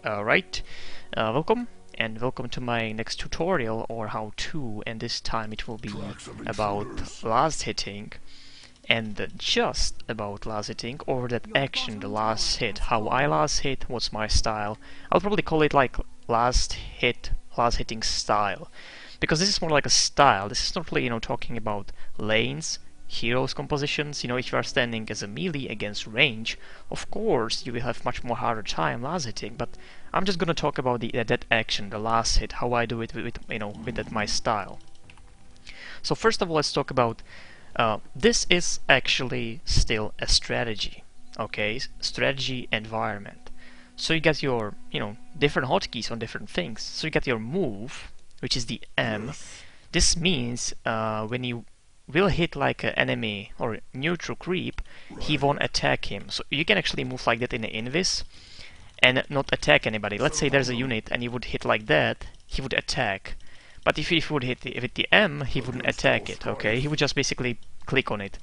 Welcome and welcome to my next tutorial or how-to, and this time it will be about last hitting, and just about last hitting, or that action, the last hit, how I last hit, what's my style. I'll probably call it like last hitting style, because this is more like a style. This is not really, talking about lanes, heroes compositions. If you are standing as a melee against range, of course you will have much more harder time last hitting, but I'm just gonna talk about that action, the last hit, how I do it with that my style. So first of all, let's talk about this is actually still a strategy, okay? Strategy environment. So you get your different hotkeys on different things. So you get your move, which is the M. This means when you will hit like an enemy or neutral creep, he won't attack him. So you can actually move like that in the invis and not attack anybody. Let's say there's a unit and you would hit like that, he would attack. But if he would hit with the M, he wouldn't attack it, okay? He would just basically click on it.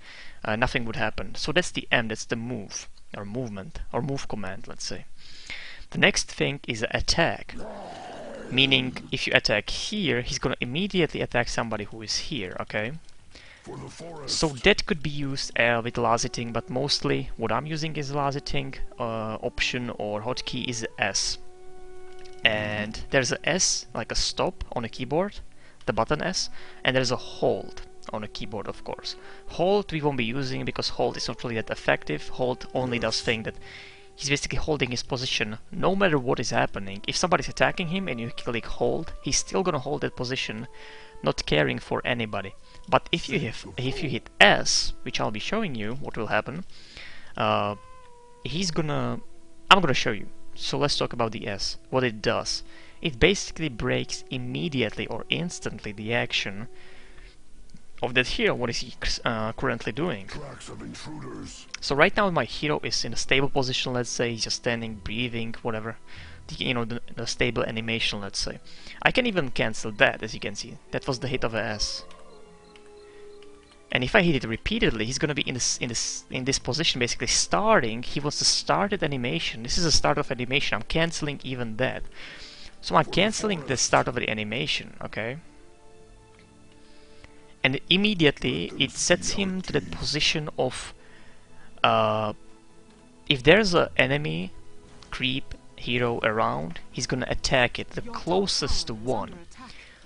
Nothing would happen. So that's the M, that's the move, or movement, or move command, let's say. The next thing is attack. Meaning, if you attack here, he's gonna immediately attack somebody who is here, okay? So that could be used with last hitting, but mostly what I'm using is last hitting option or hotkey is S. And there's a S, like a stop on a keyboard, the button S, and there's a hold on a keyboard, of course. Hold we won't be using because hold is not really that effective. Hold only does thing that he's basically holding his position no matter what is happening. If somebody's attacking him and you click hold, he's still gonna hold that position, not caring for anybody. But if you hit S, which I'll be showing you what will happen, I'm gonna show you. So let's talk about the S. What it does. It basically breaks immediately or instantly the action of that hero. What is he currently doing? So right now my hero is in a stable position, let's say. He's just standing, breathing, whatever. The stable animation, let's say. I can even cancel that, as you can see. That was the hit of a S. And if I hit it repeatedly, he's gonna be in this position, basically starting. He wants to start that animation. This is the start of animation. I'm canceling even that. So I'm canceling the start of the animation, okay? And immediately it sets him to the position of if there's an enemy, creep, hero around, he's gonna attack it, the closest one.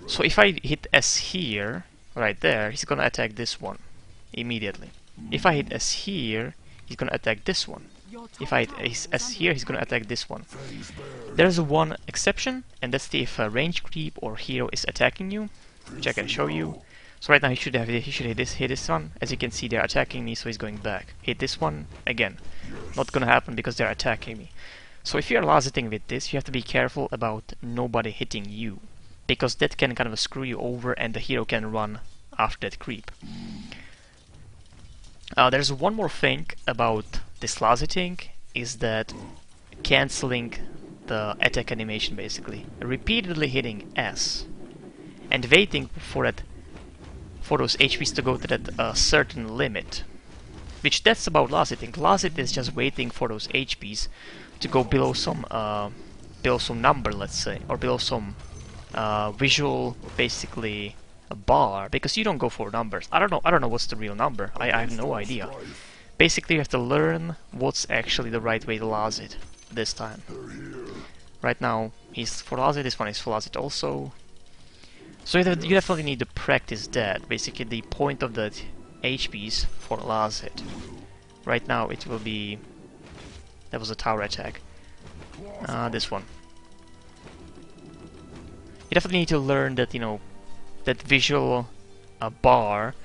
So if I hit S here, right there, he's gonna attack this one immediately. If I hit S here, he's gonna attack this one. If I hit S here, he's gonna attack this one. There's one exception, and that's if a range creep or hero is attacking you, which I can show you. So right now he should hit this one. As you can see, they're attacking me, so he's going back. Hit this one again. Not gonna happen because they're attacking me. So if you're last hitting with this, you have to be careful about nobody hitting you, because that can kind of screw you over and the hero can run after that creep. There's one more thing about this last hitting, is that cancelling the attack animation, basically. Repeatedly hitting S and waiting for those HPs to go to that certain limit. Which that's about last hitting. Last hit is just waiting for those HPs to go below some number, let's say, or below some visual, basically a bar, because you don't go for numbers. I don't know what's the real number. I have no idea. Basically you have to learn what's actually the right way to last hit this time. Right now he's for last hit, this one is for last hit also. So you definitely need to practice that, basically the point of the HPs for last hit. Right now it will be, that was a tower attack. This one. You definitely need to learn that, that visual bar,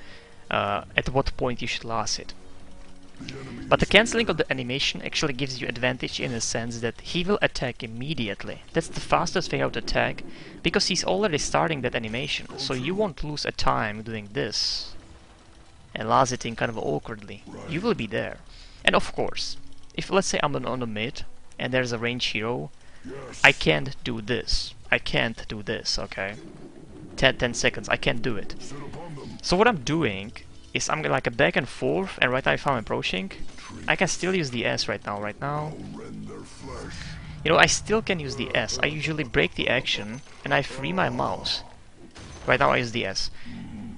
at what point you should last hit. But the cancelling of the animation actually gives you advantage in the sense that he will attack immediately. That's the fastest way out to attack, because he's already starting that animation, so you won't lose a time doing this and last hitting kind of awkwardly. You will be there. And of course, if let's say I'm on the mid and there's a range hero, I can't do this. I can't do this, okay? 10 seconds, I can't do it. So what I'm doing is I'm like a back and forth, and right now if I'm approaching, I can still use the S right now. You know, I still can use the S. I usually break the action and I free my mouse. Right now I use the S.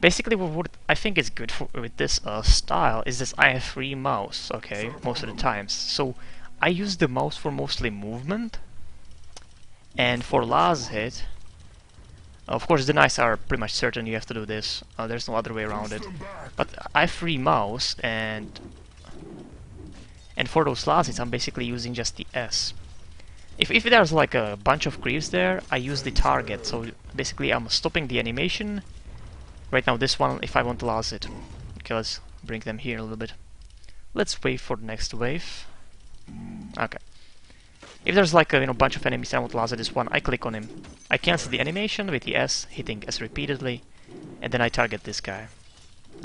Basically, what I think is good with this style is this: I have free mouse, okay, most of the times. So I use the mouse for mostly movement, and for last hit, of course the knights are pretty much certain you have to do this. There's no other way around it. But I have free mouse, and for those last hits I'm basically using just the S. If there's like a bunch of creeps there, I use the target. So basically I'm stopping the animation. Right now this one, if I want to last it. Okay, let's bring them here a little bit. Let's wait for the next wave. Okay. If there's like a bunch of enemies and I want to last this one, I click on him. I cancel the animation with the S, hitting S repeatedly, and then I target this guy.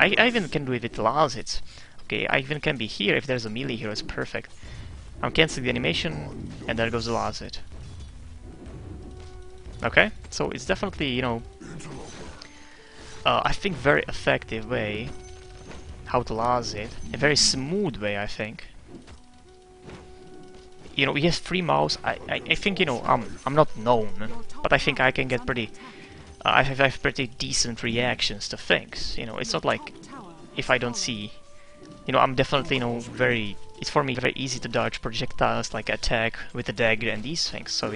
I even can do it with last hits. Okay, I even can be here if there's a melee hero, it's perfect. I'm canceling the animation, and there goes the last hit. Okay, so it's definitely, I think very effective way how to last it. A very smooth way, I think. He has free mouse. I think, I'm not known, but I think I can get pretty... I have pretty decent reactions to things. It's not like if I don't see... I'm definitely, very... It's for me very easy to dodge projectiles, like attack with the dagger and these things, so,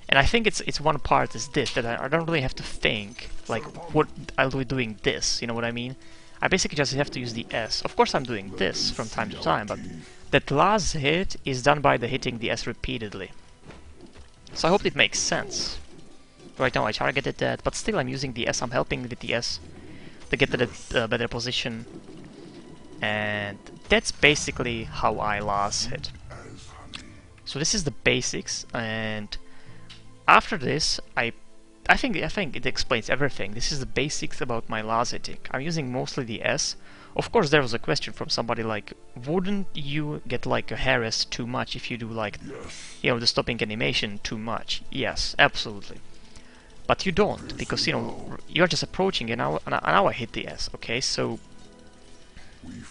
And I think it's one part is this, that I don't really have to think, like, what I'll be doing this, you know what I mean? I basically just have to use the S. Of course I'm doing this from time to time, but that last hit is done by the hitting the S repeatedly. So I hope it makes sense. Right now I targeted that, but still I'm using the S, I'm helping with the S to get to the better position. And that's basically how I last hit. So this is the basics, and after this I think it explains everything. This is the basics about my last hitting. I'm using mostly the S. Of course there was a question from somebody like, wouldn't you get like harassed too much if you do like, the stopping animation too much? Yes, absolutely. But you don't, because you're just approaching and now I hit the S, okay? So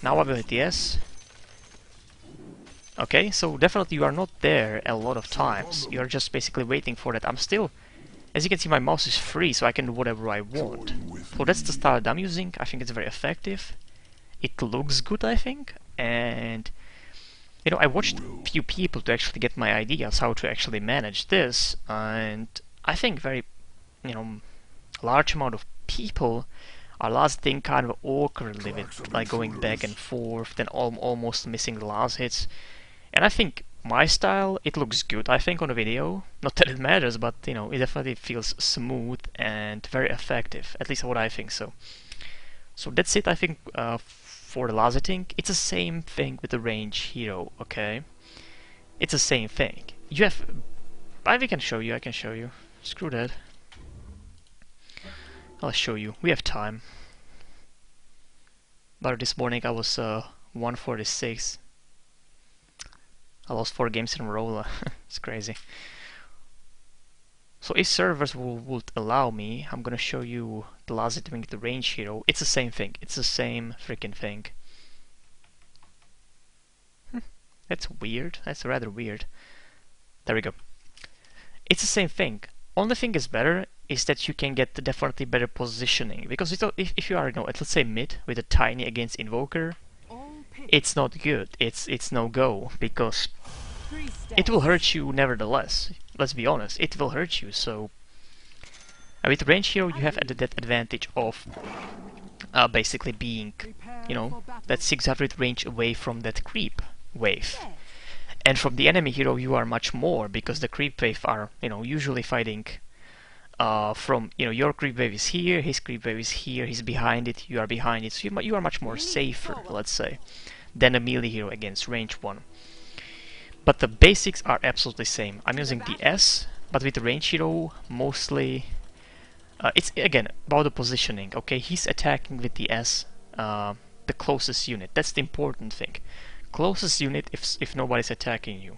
now I will hit the S. Okay, so definitely you are not there a lot of times. You're just basically waiting for that. I'm still, as you can see, my mouse is free, so I can do whatever I want. So that's the style that I'm using. I think it's very effective. It looks good, I think, and I watched a few people to actually get my ideas how to actually manage this, and I think very, large amount of people are last hitting kind of awkwardly with like going back and forth, then almost missing the last hits. And I think my style, it looks good, I think, on the video. Not that it matters, but it definitely feels smooth and very effective. At least what I think so. So that's it, I think, for the last hitting. It's the same thing with the range hero, okay? It's the same thing. You have... I can show you, I can show you. Screw that. I'll show you. We have time. But this morning I was 146. I lost 4 games in a row. It's crazy. So if servers would allow me, I'm gonna show you the last hitting with the range hero. It's the same thing. It's the same freaking thing. That's weird. That's rather weird. There we go. It's the same thing. Only thing is better is that you can get the definitely better positioning, because if you are let's say mid with a tiny against invoker, it's not good. It's no go, because it will hurt you nevertheless. Let's be honest, it will hurt you. So with range hero you have that advantage of basically being that 600 range away from that creep wave. And from the enemy hero you are much more, because the creep wave are usually fighting from your creep wave is here, his creep wave is here, he's behind it, you are behind it, so you are much more safer, let's say, than a melee hero against range one. But the basics are absolutely same. I'm using the S, but with the range hero mostly it's again about the positioning. Okay, he's attacking with the S, the closest unit. That's the important thing. Closest unit if nobody's attacking you.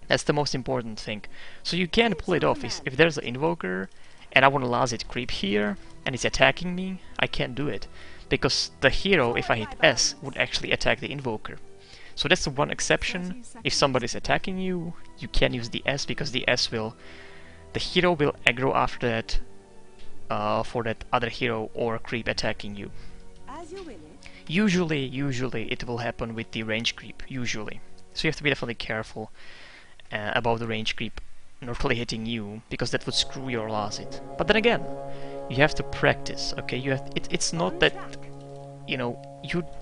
That's the most important thing. So you can pull it off. If there's an invoker and I want to last it creep here and it's attacking me, I can't do it, because the hero, if I hit S, would actually attack the invoker. So that's the one exception. If somebody's attacking you, you can use the S, because the hero will aggro after that for that other hero or creep attacking you. Usually it will happen with the range creep, usually. So you have to be definitely careful about the range creep not really hitting you, because that would screw your last hit. But then again, you have to practice, okay? It's not that, you know,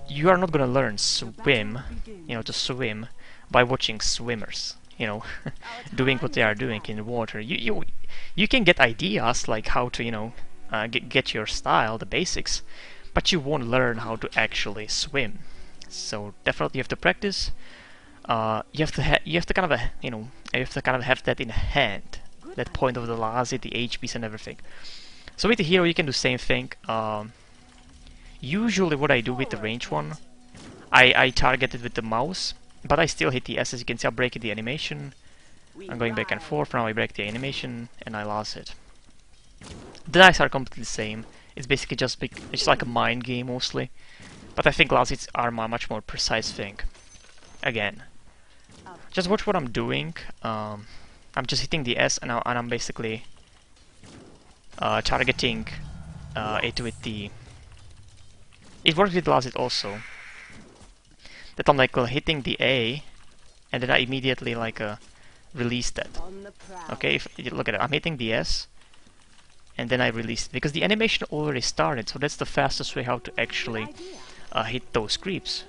you are not gonna learn swim, you know, to swim by watching swimmers, you know, doing what they are doing in the water. You can get ideas like how to, you know, get your style, the basics, but you won't learn how to actually swim. So definitely you have to practice. You have to kind of have that in hand, that point of the last hit, the HPs and everything. So with the hero you can do the same thing. Usually what I do with the range one, I target it with the mouse, but I still hit the S. As you can see, I'm breaking the animation. I'm going back and forth. Now I break the animation and I last hit. The dice are completely the same. It's basically it's like a mind game mostly. But I think last hits are a much more precise thing. Again, just watch what I'm doing. I'm just hitting the S, and I'm basically targeting it with the... It works with last hit also. That I'm like hitting the A, and then I immediately like release that. Okay, if you look at it, I'm hitting the S, and then I release it, because the animation already started. So that's the fastest way how to actually hit those creeps,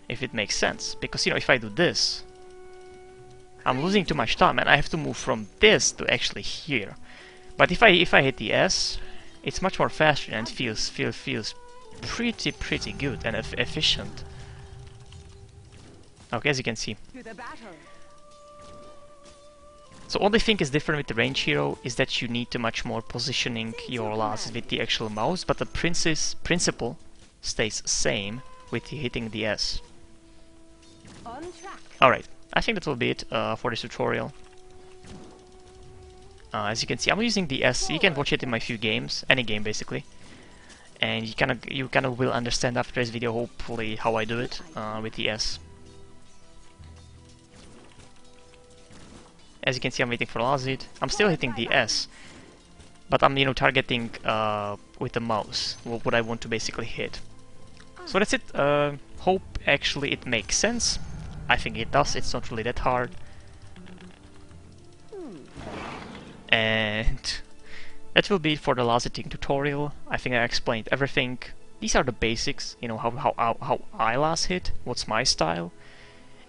if it makes sense. Because, you know, if I do this, I'm losing too much time, and I have to move from this to actually here. But if I hit the S, it's much more faster and feels pretty good and efficient. Okay, as you can see. So only thing is different with the range hero is that you need to much more positioning your lasses with the actual mouse, but the principle stays same with hitting the S. Alright, I think that will be it for this tutorial. As you can see, I'm using the S. You can watch it in my few games, any game basically, and you kind of will understand after this video, hopefully, how I do it with the S. As you can see, I'm waiting for last hit. I'm still hitting the S, but I'm, you know, targeting with the mouse what I want to basically hit. So that's it. Hope actually it makes sense. I think it does. It's not really that hard. And that will be it for the last hitting tutorial. I think I explained everything. These are the basics, you know, how I last hit, what's my style.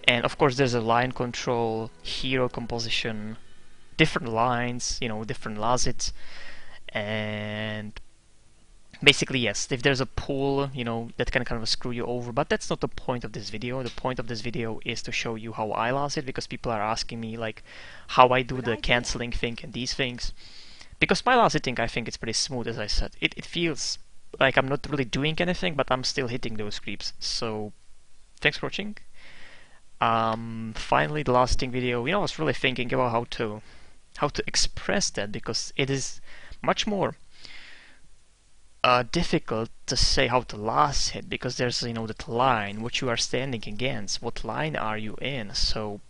And of course there's a line control, hero composition, different lines, you know, different last hits. And basically, yes, if there's a pull, you know, that can kind of screw you over, but that's not the point of this video. The point of this video is to show you how I last it, because people are asking me like how I do the cancelling thing and these things. Because my last hitting, I think it's pretty smooth, as I said. It feels like I'm not really doing anything, but I'm still hitting those creeps. So thanks for watching. Finally, the last hitting video, you know, I was really thinking about how to express that, because it is much more difficult to say how to last hit, because there's, you know, that line, what you are standing against, what line are you in. So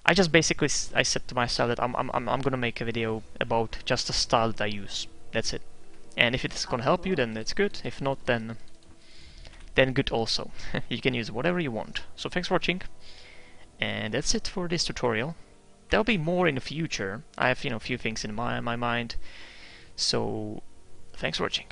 I just basically I said to myself that I'm gonna make a video about just the style that I use. That's it. And if it's gonna help you, then it's good. If not, then good also. You can use whatever you want. So thanks for watching, and that's it for this tutorial. There'll be more in the future. I have, you know, a few things in my mind. So thanks for watching.